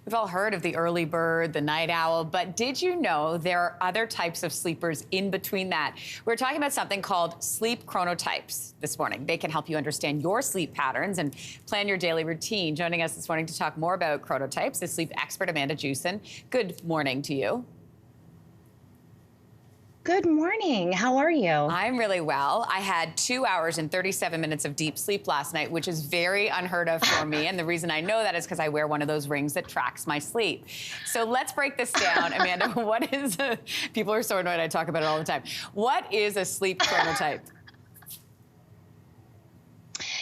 We've all heard of the early bird, the night owl, but did you know there are other types of sleepers in between that? We're talking about something called sleep chronotypes this morning. They can help you understand your sleep patterns and plan your daily routine. Joining us this morning to talk more about chronotypes is sleep expert Amanda Jewson. Good morning to you. Good morning. How are you? I'm really well. I had 2 hours and 37 minutes of deep sleep last night, which is very unheard of for me. And the reason I know that is because I wear one of those rings that tracks my sleep. So let's break this down. Amanda, what is people are so annoyed I talk about it all the time. What is a sleep chronotype?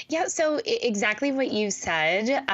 Yeah, so exactly what you said.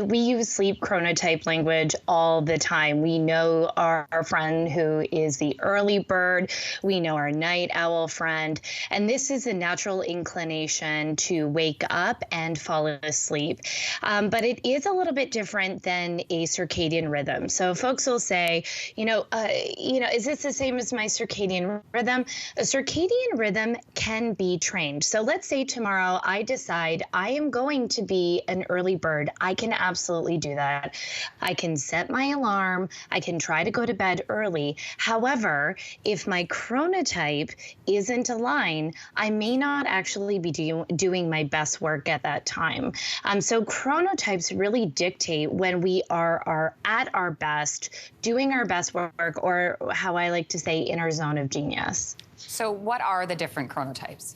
We use sleep chronotype language all the time. We know our friend who is the early bird. We know our night owl friend. And this is a natural inclination to wake up and fall asleep. But it is a little bit different than a circadian rhythm. So folks will say, is this the same as my circadian rhythm? A circadian rhythm can be trained. So let's say tomorrow I decide I am going to be an early bird. I can absolutely do that. I can set my alarm. I can try to go to bed early. However, if my chronotype isn't aligned, I may not actually be doing my best work at that time. So chronotypes really dictate when we are at our best, doing our best work, or how I like to say, in our zone of genius. So what are the different chronotypes?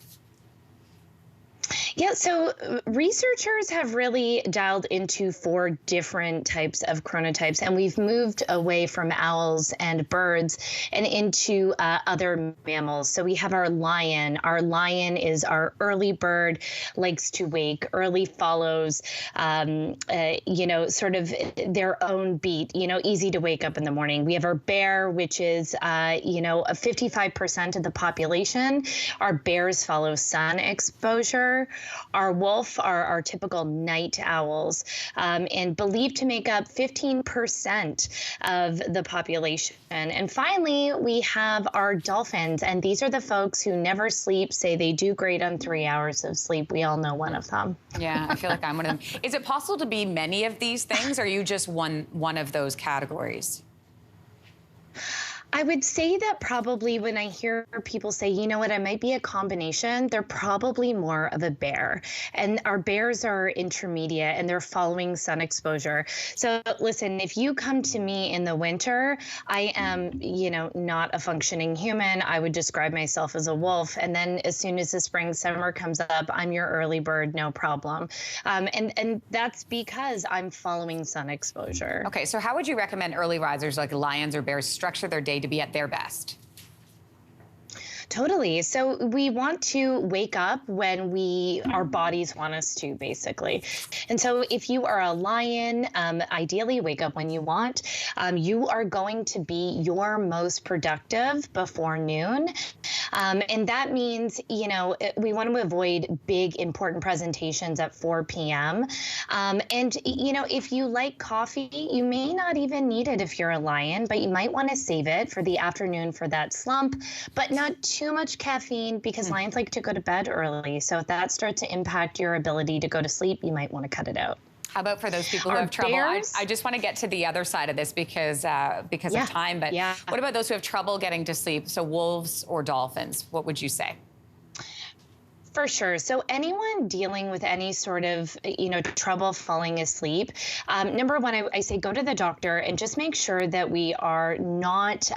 Yeah, so researchers have really dialed into 4 different types of chronotypes, and we've moved away from owls and birds and into other mammals. So we have our lion. Our lion is our early bird, likes to wake early, follows, sort of their own beat, easy to wake up in the morning. We have our bear, which is, 55% of the population. Our bears follow sun exposure. Our wolf are our typical night owls, and believed to make up 15% of the population. And finally, we have our dolphins, and these are the folks who never sleep, say they do great on 3 hours of sleep. We all know one of them. Yeah, I feel like I'm one of them. Is it possible to be many of these things, or are you just one of those categories? I would say that probably when I hear people say, you know what, I might be a combination, they're probably more of a bear. And our bears are intermediate and they're following sun exposure. So listen, if you come to me in the winter, I am, not a functioning human. I would describe myself as a wolf. And then as soon as the spring, summer comes up, I'm your early bird, no problem. And that's because I'm following sun exposure. Okay, so how would you recommend early risers like lions or bears structure their day to be at their best? Totally. So we want to wake up when our bodies want us to, basically. And so if you are a lion, ideally wake up when you want. You are going to be your most productive before noon. And that means, we want to avoid big, important presentations at 4 p.m. If you like coffee, you may not even need it if you're a lion, but you might want to save it for the afternoon for that slump, but not too much caffeine because lions like to go to bed early. So if that starts to impact your ability to go to sleep, you might want to cut it out. How about for those people who have trouble? I just want to get to the other side of this because of time. But what about those who have trouble getting to sleep? So wolves or dolphins, what would you say? For sure. So anyone dealing with any sort of, trouble falling asleep, number one, I say go to the doctor and just make sure that we are not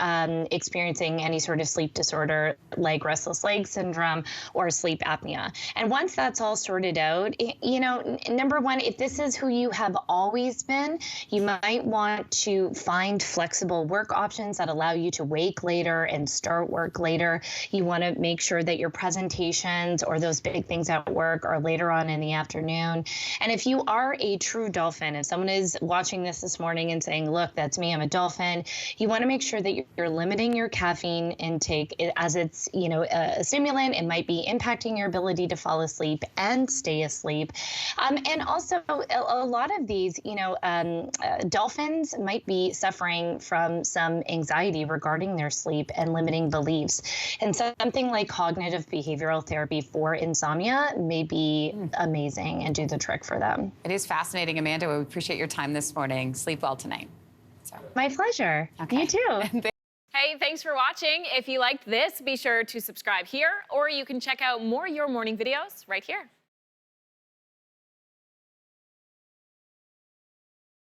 experiencing any sort of sleep disorder like restless leg syndrome or sleep apnea. And once that's all sorted out, number one, if this is who you have always been, you might want to find flexible work options that allow you to wake later and start work later. You want to make sure that your presentations or those big things at work are later on in the afternoon. And if you are a true dolphin, if someone is watching this morning and saying, look, that's me, I'm a dolphin, you want to make sure that you're limiting your caffeine intake as it's, a stimulant. It might be impacting your ability to fall asleep and stay asleep. And also a lot of these, dolphins might be suffering from some anxiety regarding their sleep and limiting beliefs. And something like cognitive behavioral therapy, for insomnia may be amazing and do the trick for them. It is fascinating, Amanda. We appreciate your time this morning. Sleep well tonight. My pleasure. Okay. You too. Hey, thanks for watching. If you liked this, be sure to subscribe here, or you can check out more Your Morning videos right here.